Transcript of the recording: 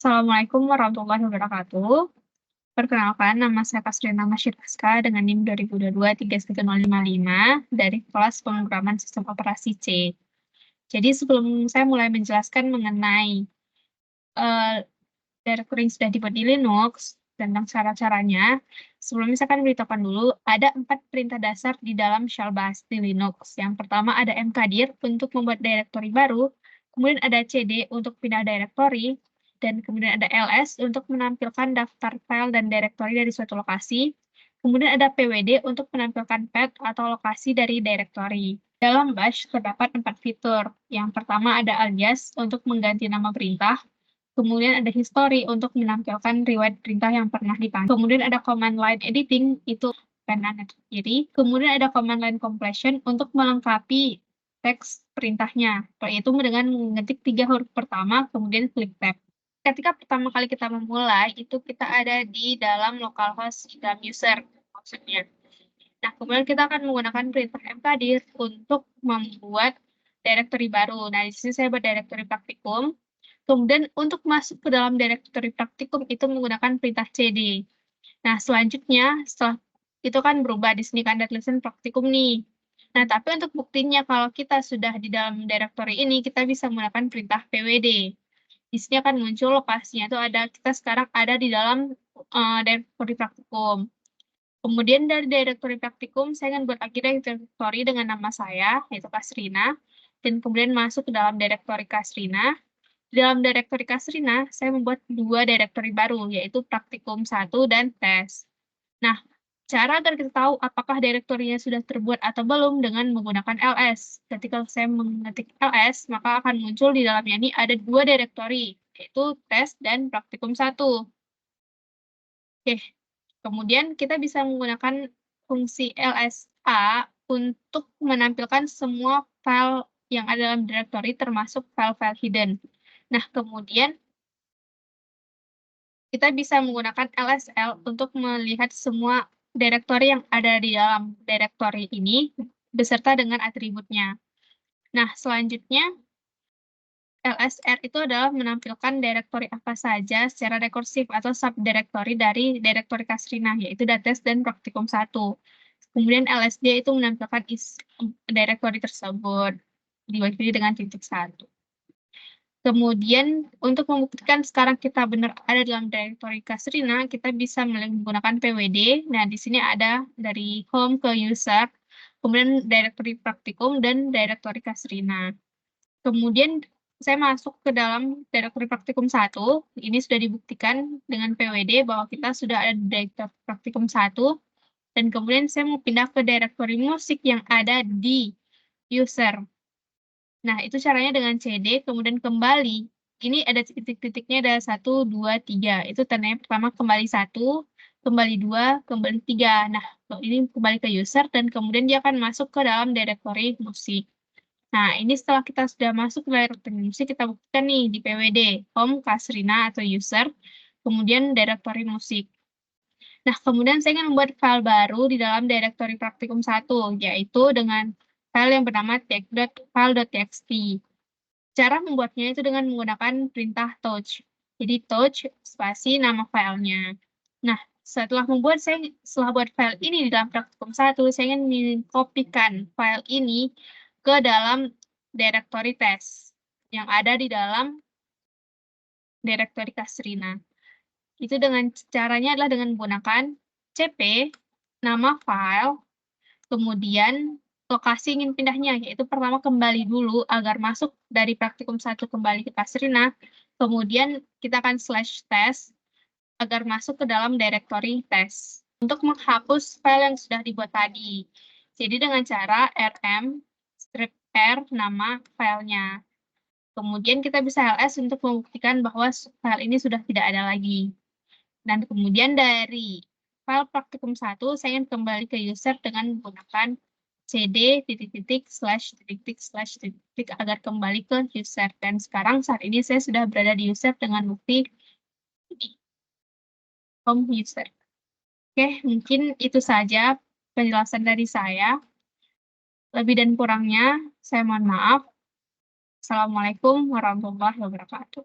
Assalamualaikum warahmatullahi wabarakatuh. Perkenalkan, nama saya Kasrina Masyiraska dengan NIM 2022-31055 dari kelas pemrograman sistem operasi C. Jadi sebelum saya mulai menjelaskan mengenai directory yang sudah dibuat di Linux, tentang cara-caranya, sebelumnya saya akan beritahukan dulu, ada 4 perintah dasar di dalam shell bash di Linux. Yang pertama ada mkdir untuk membuat directory baru, kemudian ada cd untuk pindah directory, dan kemudian ada ls untuk menampilkan daftar file dan directory dari suatu lokasi, kemudian ada pwd untuk menampilkan path atau lokasi dari directory. Dalam bash terdapat 4 fitur. Yang pertama ada alias untuk mengganti nama perintah, kemudian ada history untuk menampilkan riwayat perintah yang pernah dipanggil. Kemudian ada command line editing, itu kanan kiri. Kemudian ada command line completion untuk melengkapi teks perintahnya, yaitu dengan mengetik 3 huruf pertama, kemudian klik tab. Ketika pertama kali kita memulai, itu kita ada di dalam localhost di dalam user, maksudnya. Nah, kemudian kita akan menggunakan perintah mkdir untuk membuat directory baru. Nah, di sini saya buat directory praktikum. Kemudian untuk masuk ke dalam directory praktikum itu menggunakan perintah cd. Nah, selanjutnya setelah itu kan berubah di sini kan ada tulisan praktikum nih. Nah, tapi untuk buktinya kalau kita sudah di dalam directory ini, kita bisa menggunakan perintah pwd. Di sini akan muncul lokasinya itu ada kita sekarang ada di dalam directory praktikum. Kemudian dari directory praktikum, saya akan buat lagi directory dengan nama saya, yaitu Kasrina, dan kemudian masuk ke dalam directory Kasrina. Di dalam directory Kasrina, saya membuat 2 directory baru, yaitu praktikum 1 dan tes. Nah, cara agar kita tahu apakah directory-nya sudah terbuat atau belum dengan menggunakan ls. Ketika saya mengetik ls, maka akan muncul di dalamnya ini ada 2 directory, yaitu tes dan praktikum 1. Oke, kemudian kita bisa menggunakan fungsi lsa untuk menampilkan semua file yang ada dalam directory, termasuk file-file hidden. Nah, kemudian kita bisa menggunakan lsl untuk melihat semua directory yang ada di dalam directory ini beserta dengan atributnya. Nah, selanjutnya lsr itu adalah menampilkan directory apa saja secara rekursif atau subdirectory dari directory Kasrina, yaitu dates dan praktikum 1. Kemudian lsd itu menampilkan directory tersebut, diwakili dengan titik 1. Kemudian, untuk membuktikan sekarang kita benar ada dalam directory Kasrina, kita bisa menggunakan pwd. Nah, di sini ada dari home ke user, kemudian directory praktikum, dan directory Kasrina. Kemudian, saya masuk ke dalam directory praktikum 1. Ini sudah dibuktikan dengan pwd bahwa kita sudah ada di directory praktikum 1. Dan kemudian saya mau pindah ke directory musik yang ada di user. Nah, itu caranya dengan cd, kemudian kembali. Ini ada titik-titiknya, ada 1, 2, 3. Itu tandanya pertama kembali 1, kembali 2, kembali 3. Nah, ini kembali ke user, dan kemudian dia akan masuk ke dalam directory musik. Nah, ini setelah kita sudah masuk ke directory musik, kita buktikan nih di pwd, home, Kasrina, atau user, kemudian directory musik. Nah, kemudian saya ingin membuat file baru di dalam directory praktikum 1, yaitu dengan file yang bernama file.txt. Cara membuatnya itu dengan menggunakan perintah touch. Jadi touch spasi nama filenya. Nah, setelah buat file ini di dalam praktikum 1, saya ingin mengkopikan file ini ke dalam directory test yang ada di dalam directory Kasrina. Itu dengan caranya adalah dengan menggunakan cp, nama file, kemudian lokasi ingin pindahnya, yaitu pertama kembali dulu agar masuk dari praktikum 1 kembali ke Kasrina, kemudian kita akan /test agar masuk ke dalam directory test untuk menghapus file yang sudah dibuat tadi. Jadi dengan cara rm strip r nama filenya. Kemudian kita bisa ls untuk membuktikan bahwa file ini sudah tidak ada lagi. Dan kemudian dari file praktikum 1, saya ingin kembali ke user dengan menggunakan cd // agar kembali ke user. Dan sekarang saat ini saya sudah berada di user dengan bukti home user. Oke, mungkin itu saja penjelasan dari saya. Lebih dan kurangnya, saya mohon maaf. Assalamualaikum warahmatullahi wabarakatuh.